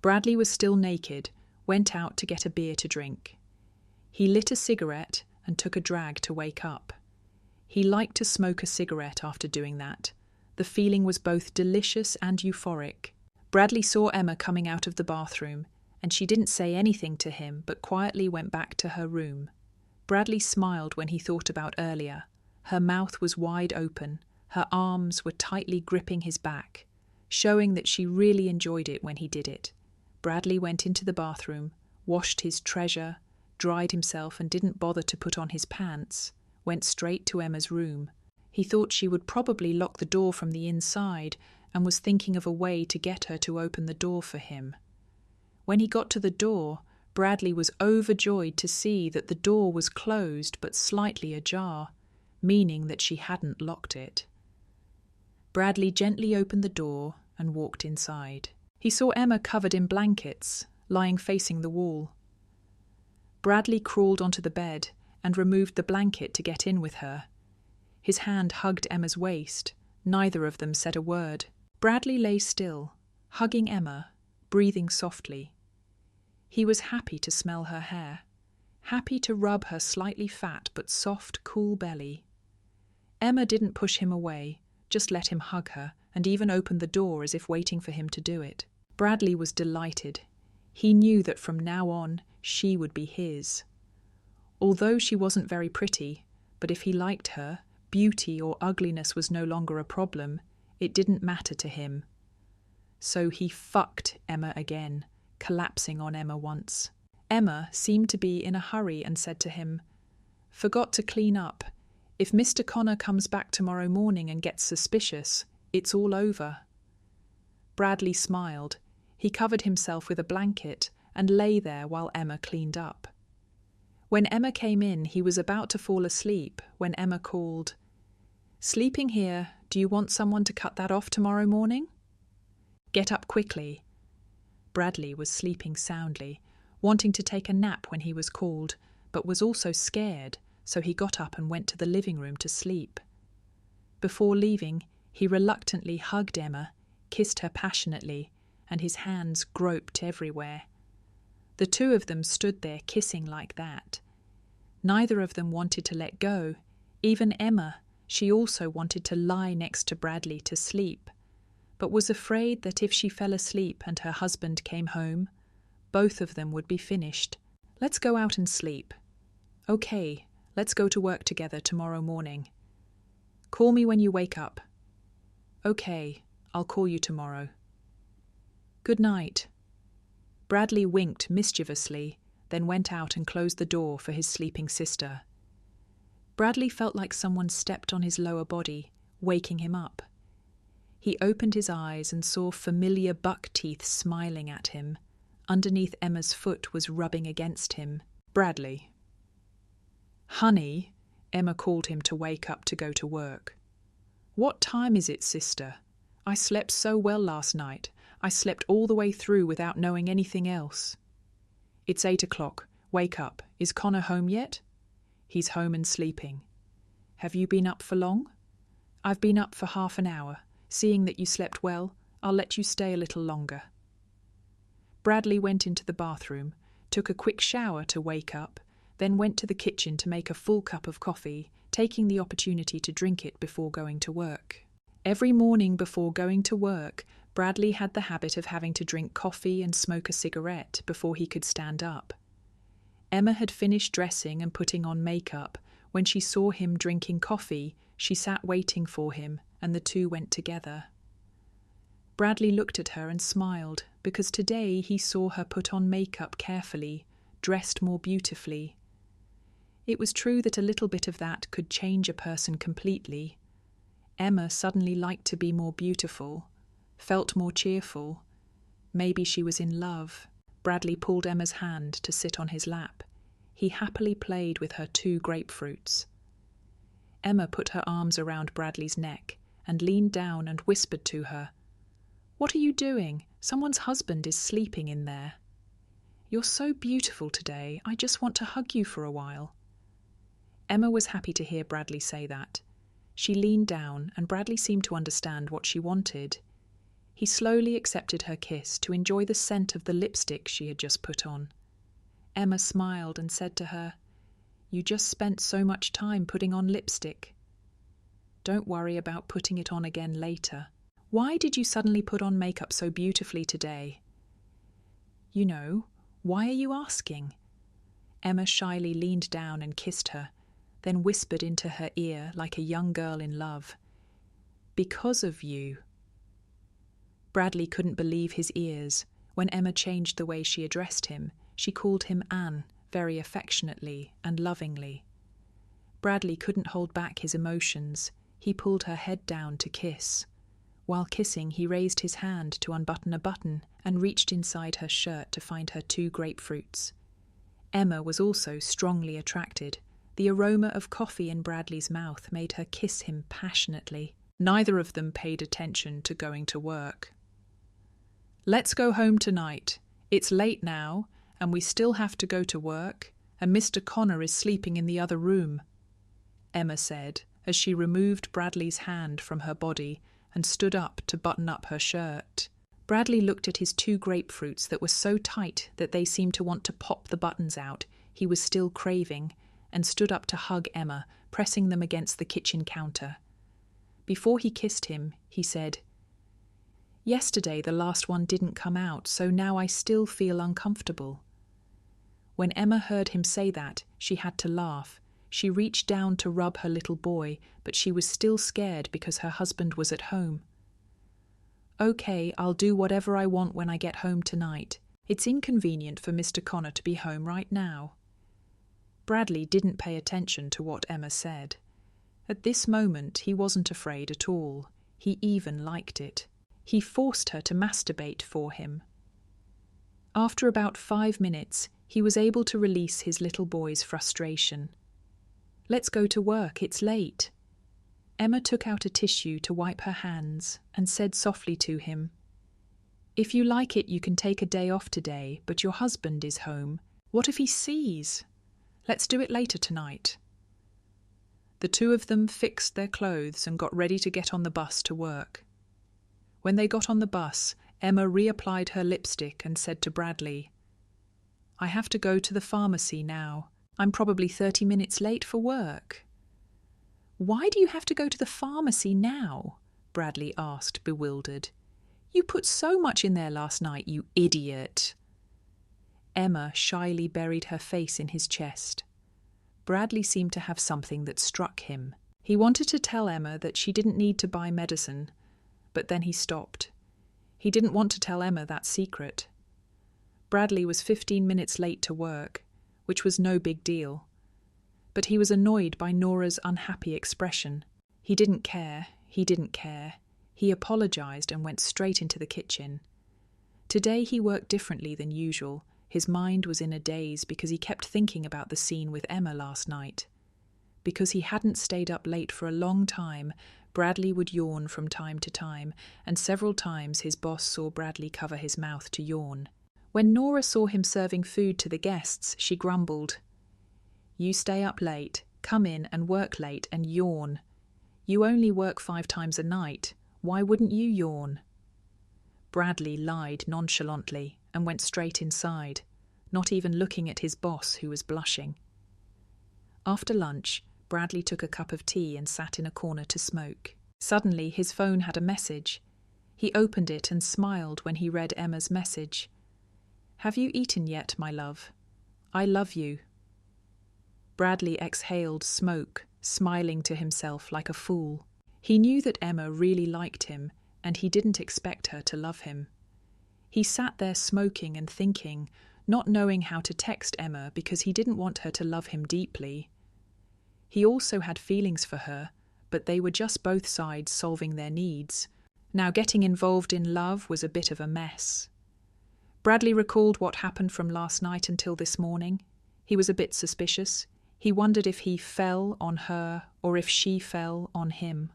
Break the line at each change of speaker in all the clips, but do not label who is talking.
Bradley was still naked, went out to get a beer to drink. He lit a cigarette and took a drag to wake up. He liked to smoke a cigarette after doing that. The feeling was both delicious and euphoric. Bradley saw Emma coming out of the bathroom, and she didn't say anything to him but quietly went back to her room. Bradley smiled when he thought about earlier. Her mouth was wide open, her arms were tightly gripping his back, showing that she really enjoyed it when he did it. Bradley went into the bathroom, washed his treasure, dried himself and didn't bother to put on his pants, went straight to Emma's room. He thought she would probably lock the door from the inside and was thinking of a way to get her to open the door for him. When he got to the door, Bradley was overjoyed to see that the door was closed but slightly ajar, meaning that she hadn't locked it. Bradley gently opened the door and walked inside. He saw Emma covered in blankets, lying facing the wall. Bradley crawled onto the bed and removed the blanket to get in with her. His hand hugged Emma's waist. Neither of them said a word. Bradley lay still, hugging Emma, breathing softly. He was happy to smell her hair, happy to rub her slightly fat but soft, cool belly. Emma didn't push him away, just let him hug her, and even opened the door as if waiting for him to do it. Bradley was delighted. He knew that from now on, she would be his. Although she wasn't very pretty, but if he liked her, beauty or ugliness was no longer a problem. It didn't matter to him. So he fucked Emma again, collapsing on Emma once. Emma seemed to be in a hurry and said to him, "Forgot to clean up. If Mr. Connor comes back tomorrow morning and gets suspicious, it's all over." Bradley smiled. He covered himself with a blanket and lay there while Emma cleaned up. When Emma came in, he was about to fall asleep when Emma called, "Sleeping here, do you want someone to cut that off tomorrow morning? Get up quickly." Bradley was sleeping soundly, wanting to take a nap when he was called, but was also scared, so he got up and went to the living room to sleep. Before leaving, he reluctantly hugged Emma, kissed her passionately, and his hands groped everywhere. The two of them stood there kissing like that. Neither of them wanted to let go. Even Emma, she also wanted to lie next to Bradley to sleep, but was afraid that if she fell asleep and her husband came home, both of them would be finished. "Let's go out and sleep." "Okay, let's go to work together tomorrow morning." "Call me when you wake up." "Okay, I'll call you tomorrow." "Good night." Bradley winked mischievously, then went out and closed the door for his sleeping sister. Bradley felt like someone stepped on his lower body, waking him up. He opened his eyes and saw familiar buck teeth smiling at him. Underneath Emma's foot was rubbing against him. "Bradley." "Honey," Emma called him to wake up to go to work. "What time is it, sister? I slept so well last night. I slept all the way through without knowing anything else." "It's 8 o'clock. Wake up. Is Connor home yet?" "He's home and sleeping." "Have you been up for long?" "I've been up for half an hour. Seeing that you slept well, I'll let you stay a little longer." Bradley went into the bathroom, took a quick shower to wake up, then went to the kitchen to make a full cup of coffee, taking the opportunity to drink it before going to work. Every morning before going to work, Bradley had the habit of having to drink coffee and smoke a cigarette before he could stand up. Emma had finished dressing and putting on makeup. When she saw him drinking coffee, she sat waiting for him, and the two went together. Bradley looked at her and smiled, because today he saw her put on makeup carefully, dressed more beautifully. It was true that a little bit of that could change a person completely. Emma suddenly liked to be more beautiful, felt more cheerful. Maybe she was in love. Bradley pulled Emma's hand to sit on his lap. He happily played with her 2 grapefruits. Emma put her arms around Bradley's neck and leaned down and whispered to her, "What are you doing? Someone's husband is sleeping in there." "You're so beautiful today. I just want to hug you for a while." Emma was happy to hear Bradley say that. She leaned down, and Bradley seemed to understand what she wanted. He slowly accepted her kiss to enjoy the scent of the lipstick she had just put on. Emma smiled and said to her, "You just spent so much time putting on lipstick. Don't worry about putting it on again later. Why did you suddenly put on makeup so beautifully today?" "You know, why are you asking?" Emma shyly leaned down and kissed her, then whispered into her ear like a young girl in love, "Because of you." Bradley couldn't believe his ears. When Emma changed the way she addressed him, she called him Anne, very affectionately and lovingly. Bradley couldn't hold back his emotions. He pulled her head down to kiss. While kissing, he raised his hand to unbutton a button and reached inside her shirt to find her 2 grapefruits. Emma was also strongly attracted. The aroma of coffee in Bradley's mouth made her kiss him passionately. Neither of them paid attention to going to work. "Let's go home tonight. It's late now, and we still have to go to work, and Mr. Connor is sleeping in the other room," Emma said as she removed Bradley's hand from her body and stood up to button up her shirt. Bradley looked at his 2 grapefruits that were so tight that they seemed to want to pop the buttons out he was still craving, and stood up to hug Emma, pressing them against the kitchen counter. Before he kissed him, he said, "Yesterday the last one didn't come out, so now I still feel uncomfortable." When Emma heard him say that, she had to laugh. She reached down to rub her little boy, but she was still scared because her husband was at home. "Okay, I'll do whatever I want when I get home tonight. It's inconvenient for Mr. Connor to be home right now." Bradley didn't pay attention to what Emma said. At this moment, he wasn't afraid at all. He even liked it. He forced her to masturbate for him. After about 5 minutes, he was able to release his little boy's frustration. "Let's go to work, it's late." Emma took out a tissue to wipe her hands and said softly to him, "If you like it, you can take a day off today, but your husband is home. What if he sees? Let's do it later tonight." The 2 of them fixed their clothes and got ready to get on the bus to work. When they got on the bus, Emma reapplied her lipstick and said to Bradley, "I have to go to the pharmacy now. I'm probably 30 minutes late for work." "Why do you have to go to the pharmacy now?" Bradley asked, bewildered. "You put so much in there last night, you idiot." Emma shyly buried her face in his chest. Bradley seemed to have something that struck him. He wanted to tell Emma that she didn't need to buy medicine, but then he stopped. He didn't want to tell Emma that secret. Bradley was 15 minutes late to work, which was no big deal. But he was annoyed by Nora's unhappy expression. He didn't care. He apologized and went straight into the kitchen. Today he worked differently than usual. His mind was in a daze because he kept thinking about the scene with Emma last night. Because he hadn't stayed up late for a long time, Bradley would yawn from time to time, and several times his boss saw Bradley cover his mouth to yawn. When Nora saw him serving food to the guests, she grumbled, "You stay up late, come in and work late and yawn. You only work 5 times a night. Why wouldn't you yawn?" Bradley lied nonchalantly and went straight inside, not even looking at his boss, who was blushing. After lunch, Bradley took a cup of tea and sat in a corner to smoke. Suddenly, his phone had a message. He opened it and smiled when he read Emma's message. "Have you eaten yet, my love? I love you." Bradley exhaled smoke, smiling to himself like a fool. He knew that Emma really liked him, and he didn't expect her to love him. He sat there smoking and thinking, not knowing how to text Emma because he didn't want her to love him deeply. He also had feelings for her, but they were just both sides solving their needs. Now getting involved in love was a bit of a mess. Bradley recalled what happened from last night until this morning. He was a bit suspicious. He wondered if he fell on her or if she fell on him.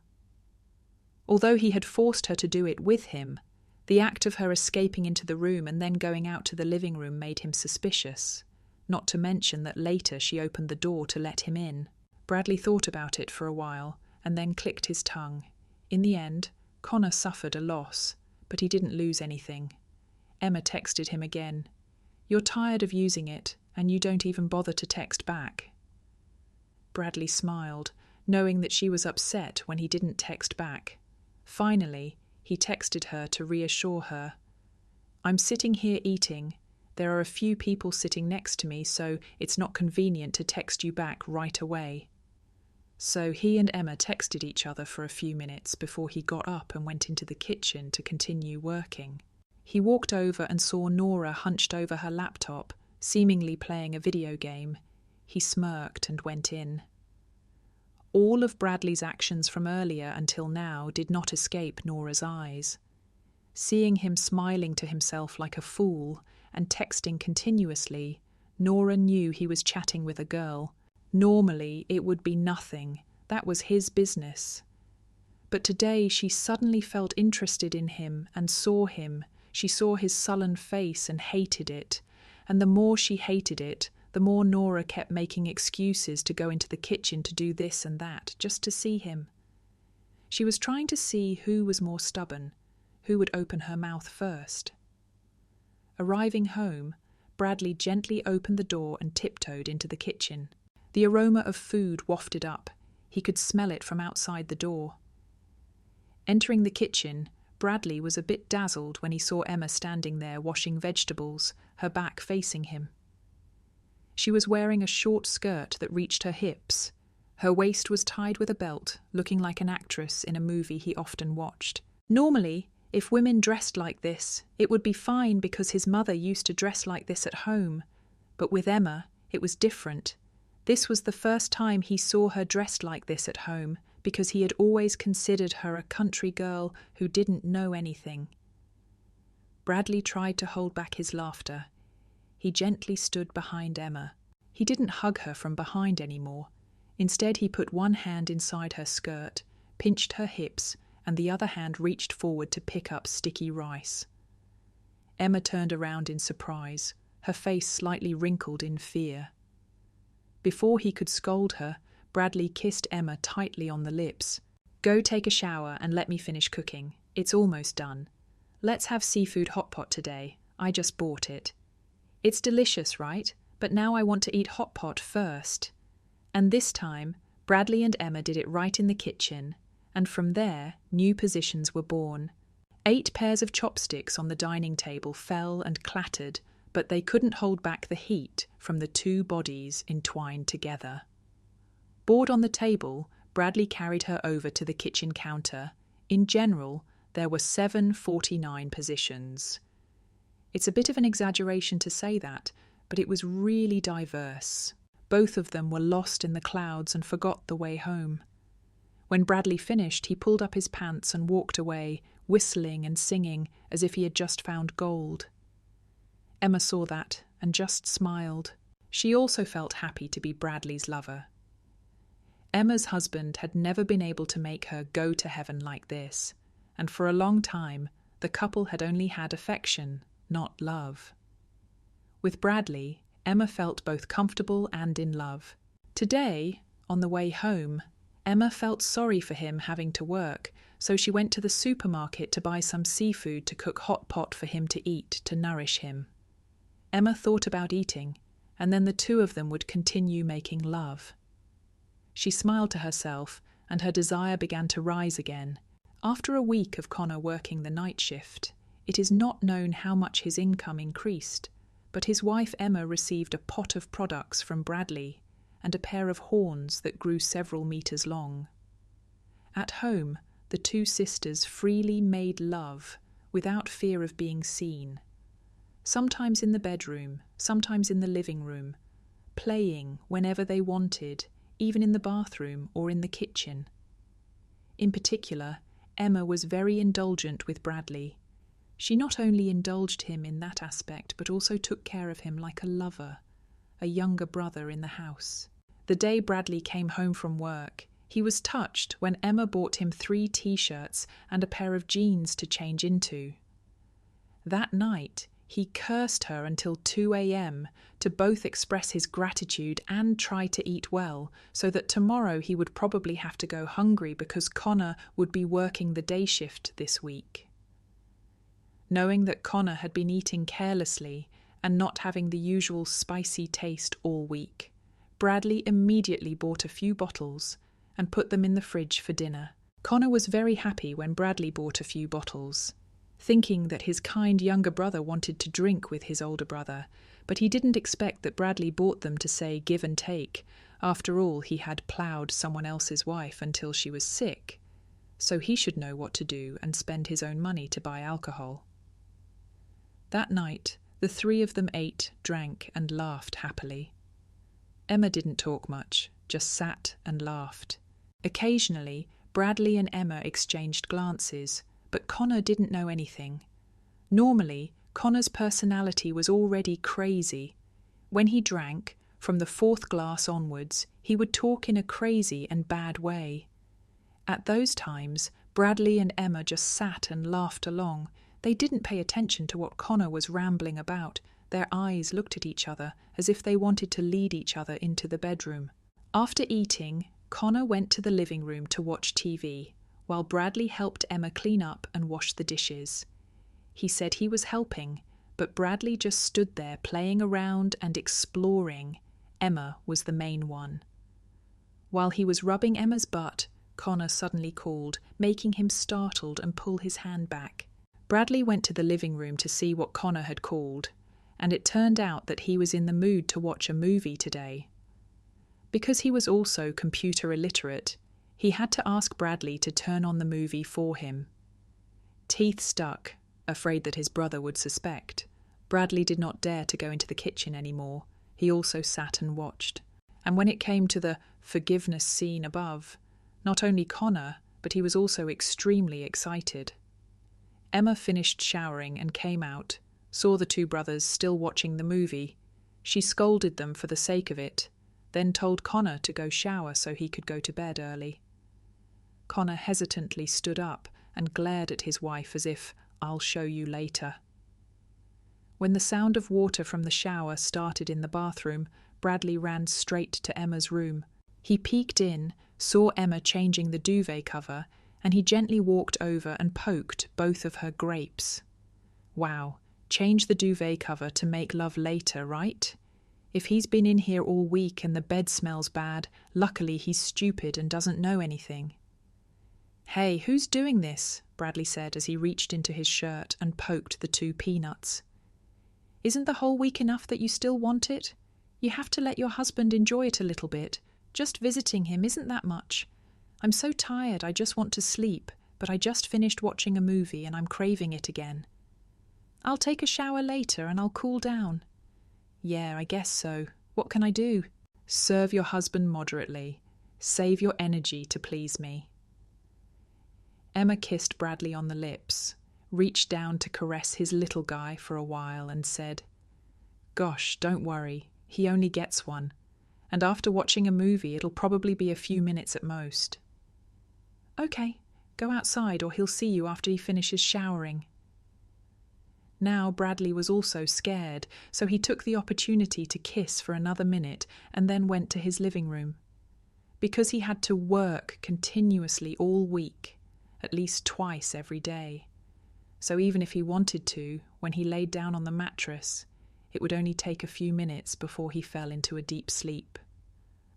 Although he had forced her to do it with him, the act of her escaping into the room and then going out to the living room made him suspicious, not to mention that later she opened the door to let him in. Bradley thought about it for a while and then clicked his tongue. In the end, Connor suffered a loss, but he didn't lose anything. Emma texted him again. "You're tired of using it, and you don't even bother to text back." Bradley smiled, knowing that she was upset when he didn't text back. Finally, he texted her to reassure her. "I'm sitting here eating. There are a few people sitting next to me, so it's not convenient to text you back right away." So he and Emma texted each other for a few minutes before he got up and went into the kitchen to continue working. He walked over and saw Nora hunched over her laptop, seemingly playing a video game. He smirked and went in. All of Bradley's actions from earlier until now did not escape Nora's eyes. Seeing him smiling to himself like a fool and texting continuously, Nora knew he was chatting with a girl. Normally, it would be nothing. That was his business. But today she suddenly felt interested in him and saw him. She saw his sullen face and hated it. And the more she hated it, the more Nora kept making excuses to go into the kitchen to do this and that, just to see him. She was trying to see who was more stubborn, who would open her mouth first. Arriving home, Bradley gently opened the door and tiptoed into the kitchen. The aroma of food wafted up. He could smell it from outside the door. Entering the kitchen, Bradley was a bit dazzled when he saw Emma standing there washing vegetables, her back facing him. She was wearing a short skirt that reached her hips. Her waist was tied with a belt, looking like an actress in a movie he often watched. Normally, if women dressed like this, it would be fine because his mother used to dress like this at home. But with Emma, it was different. This was the first time he saw her dressed like this at home, because he had always considered her a country girl who didn't know anything. Bradley tried to hold back his laughter. He gently stood behind Emma. He didn't hug her from behind anymore. Instead, he put one hand inside her skirt, pinched her hips, and the other hand reached forward to pick up sticky rice. Emma turned around in surprise, her face slightly wrinkled in fear. Before he could scold her, Bradley kissed Emma tightly on the lips. "Go take a shower and let me finish cooking. It's almost done. Let's have seafood hot pot today. I just bought it. It's delicious, right? But now I want to eat hot pot first." And this time, Bradley and Emma did it right in the kitchen, and from there, new positions were born. 8 pairs of chopsticks on the dining table fell and clattered, but they couldn't hold back the heat from the 2 bodies entwined together. Bored on the table, Bradley carried her over to the kitchen counter. In general, there were 749 positions. It's a bit of an exaggeration to say that, but it was really diverse. Both of them were lost in the clouds and forgot the way home. When Bradley finished, he pulled up his pants and walked away, whistling and singing as if he had just found gold. Emma saw that and just smiled. She also felt happy to be Bradley's lover. Emma's husband had never been able to make her go to heaven like this, and for a long time, the couple had only had affection, not love. With Bradley, Emma felt both comfortable and in love. Today, on the way home, Emma felt sorry for him having to work, so she went to the supermarket to buy some seafood to cook hot pot for him to eat to nourish him. Emma thought about eating, and then the 2 of them would continue making love. She smiled to herself, and her desire began to rise again. After a week of Connor working the night shift, it is not known how much his income increased, but his wife Emma received a pot of products from Bradley and a pair of horns that grew several meters long. At home, the 2 sisters freely made love without fear of being seen. Sometimes in the bedroom, sometimes in the living room, playing whenever they wanted, even in the bathroom or in the kitchen. In particular, Emma was very indulgent with Bradley. She not only indulged him in that aspect, but also took care of him like a lover, a younger brother in the house. The day Bradley came home from work, he was touched when Emma bought him 3 t-shirts and a pair of jeans to change into. That night, he cursed her until 2 a.m. to both express his gratitude and try to eat well, so that tomorrow he would probably have to go hungry because Connor would be working the day shift this week. knowing that Connor had been eating carelessly and not having the usual spicy taste all week. Bradley immediately bought a few bottles and put them in the fridge for dinner. Connor was very happy when Bradley bought a few bottles, thinking that his kind younger brother wanted to drink with his older brother, but he didn't expect that Bradley bought them to say give and take. After all, he had ploughed someone else's wife until she was sick, so he should know what to do and spend his own money to buy alcohol. That night, the three of them ate, drank, and laughed happily. Emma didn't talk much, just sat and laughed. Occasionally, Bradley and Emma exchanged glances, but Connor didn't know anything. Normally, Connor's personality was already crazy. When he drank, from the fourth glass onwards, he would talk in a crazy and bad way. At those times, Bradley and Emma just sat and laughed along. They didn't pay attention to what Connor was rambling about. Their eyes looked at each other as if they wanted to lead each other into the bedroom. After eating, Connor went to the living room to watch TV, while Bradley helped Emma clean up and wash the dishes. He said he was helping, but Bradley just stood there playing around and exploring. Emma was the main one. While he was rubbing Emma's butt, Connor suddenly called, making him startled and pull his hand back. Bradley went to the living room to see what Connor had called, and it turned out that he was in the mood to watch a movie today. Because he was also computer illiterate, he had to ask Bradley to turn on the movie for him. Teeth stuck, afraid that his brother would suspect. Bradley did not dare to go into the kitchen anymore. He also sat and watched. And when it came to the forgiveness scene above, not only Connor, but he was also extremely excited. Emma finished showering and came out, saw the two brothers still watching the movie. She scolded them for the sake of it, then told Connor to go shower so he could go to bed early. Connor hesitantly stood up and glared at his wife as if, "I'll show you later." When the sound of water from the shower started in the bathroom, Bradley ran straight to Emma's room. He peeked in, saw Emma changing the duvet cover, and he gently walked over and poked both of her grapes. Wow, change the duvet cover to make love later, right? If he's been in here all week and the bed smells bad, luckily he's stupid and doesn't know anything. "Hey, who's doing this?" Bradley said as he reached into his shirt and poked the two peanuts. "Isn't the whole week enough that you still want it? You have to let your husband enjoy it a little bit. Just visiting him isn't that much. I'm so tired I just want to sleep, but I just finished watching a movie and I'm craving it again. I'll take a shower later and I'll cool down." "Yeah, I guess so. What can I do?" "Serve your husband moderately. Save your energy to please me." Emma kissed Bradley on the lips, reached down to caress his little guy for a while and said, "Gosh, don't worry, he only gets one. And after watching a movie, it'll probably be a few minutes at most." "Okay, go outside or he'll see you after he finishes showering." Now Bradley was also scared, so he took the opportunity to kiss for another minute and then went to his living room. Because he had to work continuously all week, at least twice every day. So even if he wanted to, when he laid down on the mattress, it would only take a few minutes before he fell into a deep sleep.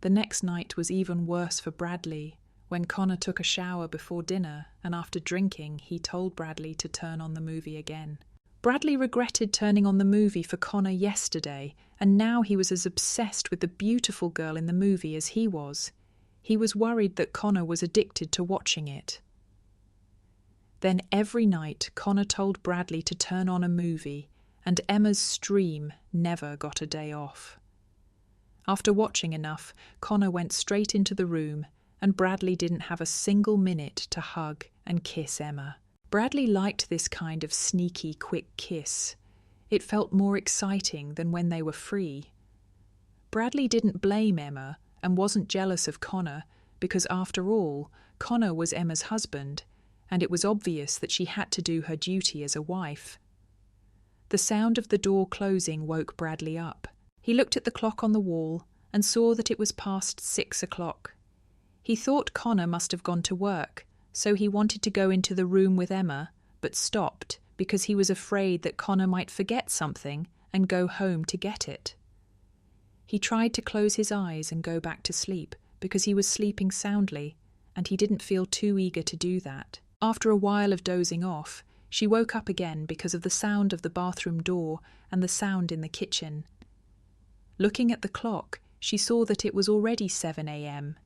The next night was even worse for Bradley. When Connor took a shower before dinner, and after drinking, he told Bradley to turn on the movie again. Bradley regretted turning on the movie for Connor yesterday, and now he was as obsessed with the beautiful girl in the movie as he was. He was worried that Connor was addicted to watching it. Then every night Connor told Bradley to turn on a movie, and Emma's stream never got a day off. After watching enough, Connor went straight into the room, and Bradley didn't have a single minute to hug and kiss Emma. Bradley liked this kind of sneaky, quick kiss. It felt more exciting than when they were free. Bradley didn't blame Emma and wasn't jealous of Connor, because after all, Connor was Emma's husband, and it was obvious that she had to do her duty as a wife. The sound of the door closing woke Bradley up. He looked at the clock on the wall and saw that it was past 6 o'clock. He thought Connor must have gone to work, so he wanted to go into the room with Emma, but stopped because he was afraid that Connor might forget something and go home to get it. He tried to close his eyes and go back to sleep because he was sleeping soundly, and he didn't feel too eager to do that. After a while of dozing off, she woke up again because of the sound of the bathroom door and the sound in the kitchen. Looking at the clock, she saw that it was already 7 a.m.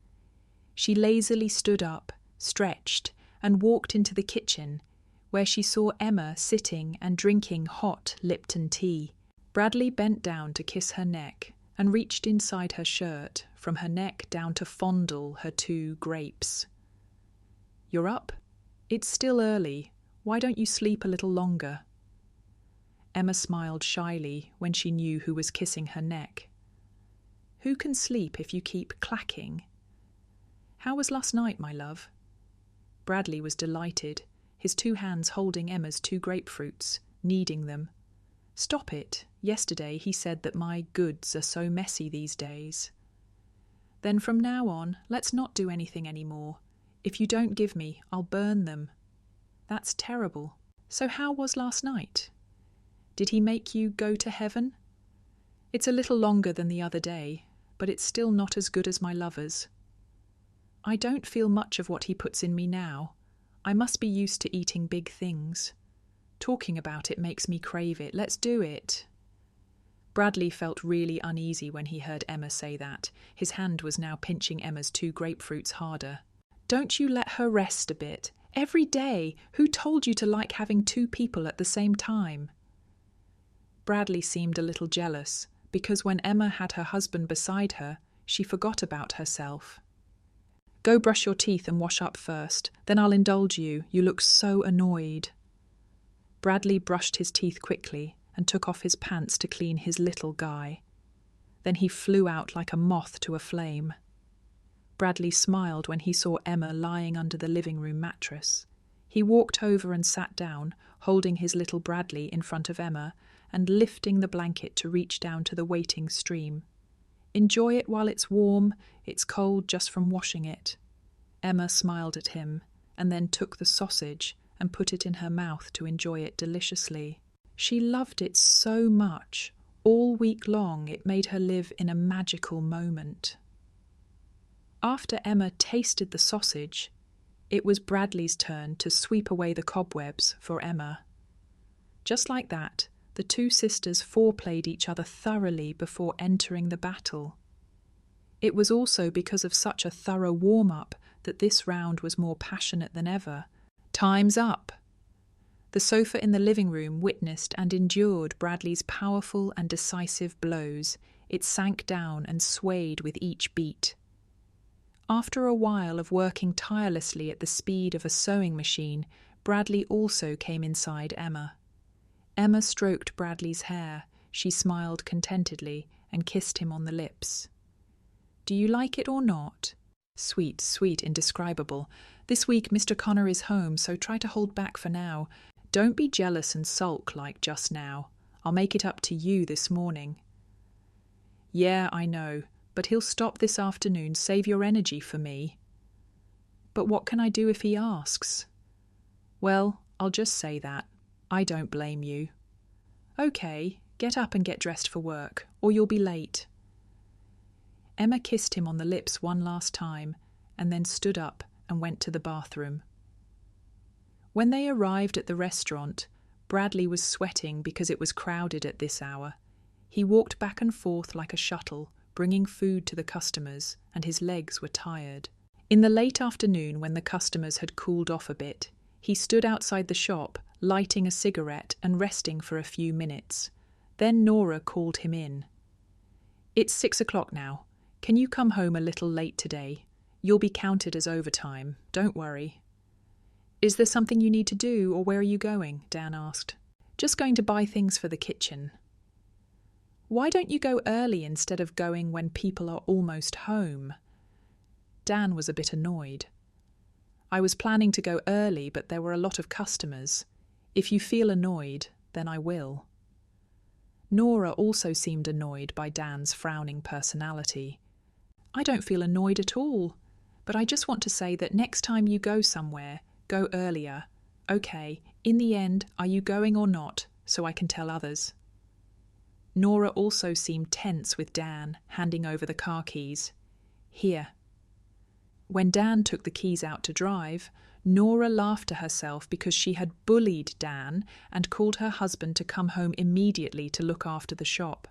She lazily stood up, stretched, and walked into the kitchen, where she saw Emma sitting and drinking hot Lipton tea. Bradley bent down to kiss her neck and reached inside her shirt, from her neck down to fondle her 2 grapes. "You're up? It's still early. Why don't you sleep a little longer?" Emma smiled shyly when she knew who was kissing her neck. "Who can sleep if you keep clacking? How was last night, my love?" Bradley was delighted, his 2 hands holding Emma's 2 grapefruits, kneading them. "Stop it. Yesterday he said that my goods are so messy these days." "Then from now on, let's not do anything anymore. If you don't give me, I'll burn them." "That's terrible. So how was last night? Did he make you go to heaven?" "It's a little longer than the other day, but it's still not as good as my lover's." "I don't feel much of what he puts in me now. I must be used to eating big things. Talking about it makes me crave it. Let's do it." Bradley felt really uneasy when he heard Emma say that. His hand was now pinching Emma's 2 grapefruits harder. "Don't you let her rest a bit? Every day! Who told you to like having 2 people at the same time?" Bradley seemed a little jealous, because when Emma had her husband beside her, she forgot about herself. "Go brush your teeth and wash up first, then I'll indulge you. You look so annoyed." Bradley brushed his teeth quickly and took off his pants to clean his little guy. Then he flew out like a moth to a flame. Bradley smiled when he saw Emma lying under the living room mattress. He walked over and sat down, holding his little Bradley in front of Emma and lifting the blanket to reach down to the waiting stream. "Enjoy it while it's warm. It's cold just from washing it." Emma smiled at him and then took the sausage and put it in her mouth to enjoy it deliciously. She loved it so much. All week long it made her live in a magical moment. After Emma tasted the sausage, it was Bradley's turn to sweep away the cobwebs for Emma. Just like that, the 2 sisters foreplayed each other thoroughly before entering the battle. It was also because of such a thorough warm-up that this round was more passionate than ever. "Time's up!" The sofa in the living room witnessed and endured Bradley's powerful and decisive blows. It sank down and swayed with each beat. After a while of working tirelessly at the speed of a sewing machine, Bradley also came inside Emma. Emma stroked Bradley's hair. She smiled contentedly and kissed him on the lips. "Do you like it or not?" "Sweet, sweet, indescribable. This week Mr. Connor is home, so try to hold back for now. Don't be jealous and sulk like just now. I'll make it up to you this morning." "Yeah, I know, but he'll stop this afternoon. Save your energy for me." "But what can I do if he asks?" "Well, I'll just say that. I don't blame you." "Okay, get up and get dressed for work, or you'll be late." Emma kissed him on the lips one last time, and then stood up and went to the bathroom. When they arrived at the restaurant, Bradley was sweating because it was crowded at this hour. He walked back and forth like a shuttle, bringing food to the customers, and his legs were tired. In the late afternoon, when the customers had cooled off a bit, he stood outside the shop, lighting a cigarette and resting for a few minutes. Then Nora called him in. "It's 6 o'clock now. Can you come home a little late today? You'll be counted as overtime. Don't worry." "Is there something you need to do, or where are you going?" Dan asked. "Just going to buy things for the kitchen." "Why don't you go early instead of going when people are almost home?" Dan was a bit annoyed. "I was planning to go early, but there were a lot of customers. If you feel annoyed, then I will." Nora also seemed annoyed by Dan's frowning personality. "I don't feel annoyed at all, but I just want to say that next time you go somewhere, go earlier. Okay, in the end, are you going or not, so I can tell others? Nora also seemed tense with Dan, handing over the car keys. Here. When Dan took the keys out to drive, Nora laughed to herself because she had bullied Dan and called her husband to come home immediately to look after the shop.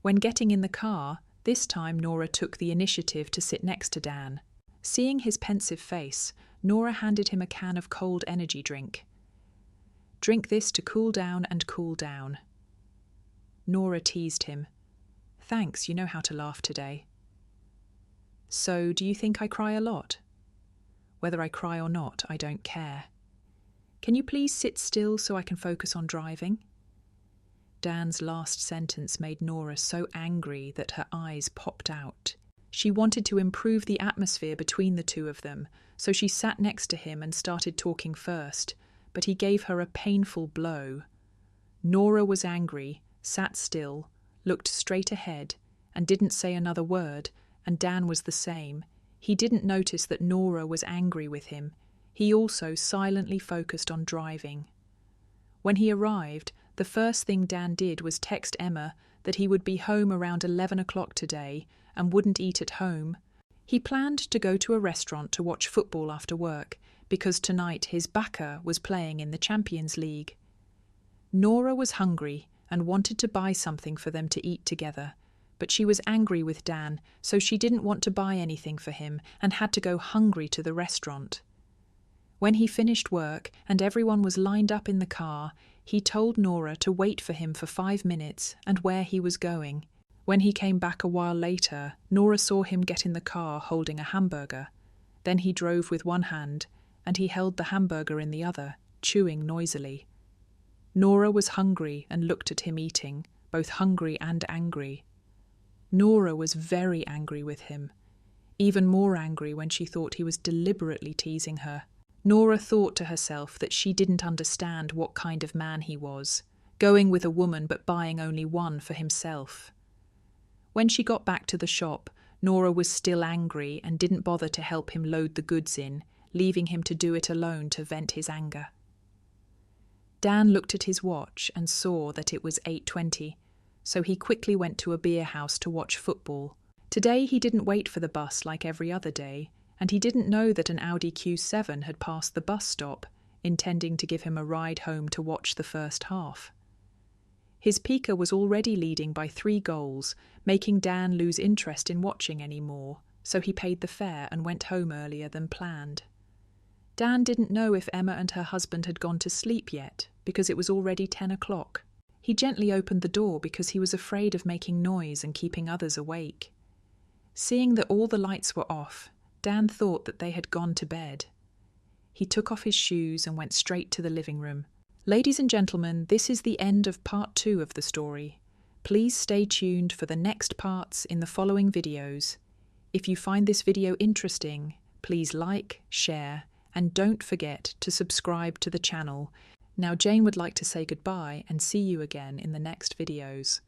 When getting in the car, this time Nora took the initiative to sit next to Dan. Seeing his pensive face, Nora handed him a can of cold energy drink. Drink this to cool down and cool down. Nora teased him. Thanks, you know how to laugh today. So, do you think I cry a lot? Whether I cry or not, I don't care. Can you please sit still so I can focus on driving? Dan's last sentence made Nora so angry that her eyes popped out. She wanted to improve the atmosphere between the two of them, so she sat next to him and started talking first, but he gave her a painful blow. Nora was angry, sat still, looked straight ahead, and didn't say another word, and Dan was the same. He didn't notice that Nora was angry with him. He also silently focused on driving. When he arrived, the first thing Dan did was text Emma that he would be home around 11 o'clock today and wouldn't eat at home. He planned to go to a restaurant to watch football after work because tonight his Bacca was playing in the Champions League. Nora was hungry and wanted to buy something for them to eat together, but she was angry with Dan, so she didn't want to buy anything for him and had to go hungry to the restaurant. When he finished work and everyone was lined up in the car, he told Nora to wait for him for 5 minutes and where he was going. When he came back a while later, Nora saw him get in the car holding a hamburger. Then he drove with one hand, and he held the hamburger in the other, chewing noisily. Nora was hungry and looked at him eating, both hungry and angry. Nora was very angry with him, even more angry when she thought he was deliberately teasing her. Nora thought to herself that she didn't understand what kind of man he was, going with a woman but buying only one for himself. When she got back to the shop, Nora was still angry and didn't bother to help him load the goods in, leaving him to do it alone to vent his anger. Dan looked at his watch and saw that it was 8:20, so he quickly went to a beer house to watch football. Today he didn't wait for the bus like every other day, and he didn't know that an Audi Q7 had passed the bus stop, intending to give him a ride home to watch the first half. His Pika was already leading by 3 goals, making Dan lose interest in watching any more, so he paid the fare and went home earlier than planned. Dan didn't know if Emma and her husband had gone to sleep yet, because it was already 10 o'clock. He gently opened the door because he was afraid of making noise and keeping others awake. Seeing that all the lights were off, Dan thought that they had gone to bed. He took off his shoes and went straight to the living room. Ladies and gentlemen, this is the end of part 2 of the story. Please stay tuned for the next parts in the following videos. If you find this video interesting, please like, share, and don't forget to subscribe to the channel. Now Jane would like to say goodbye and see you again in the next videos.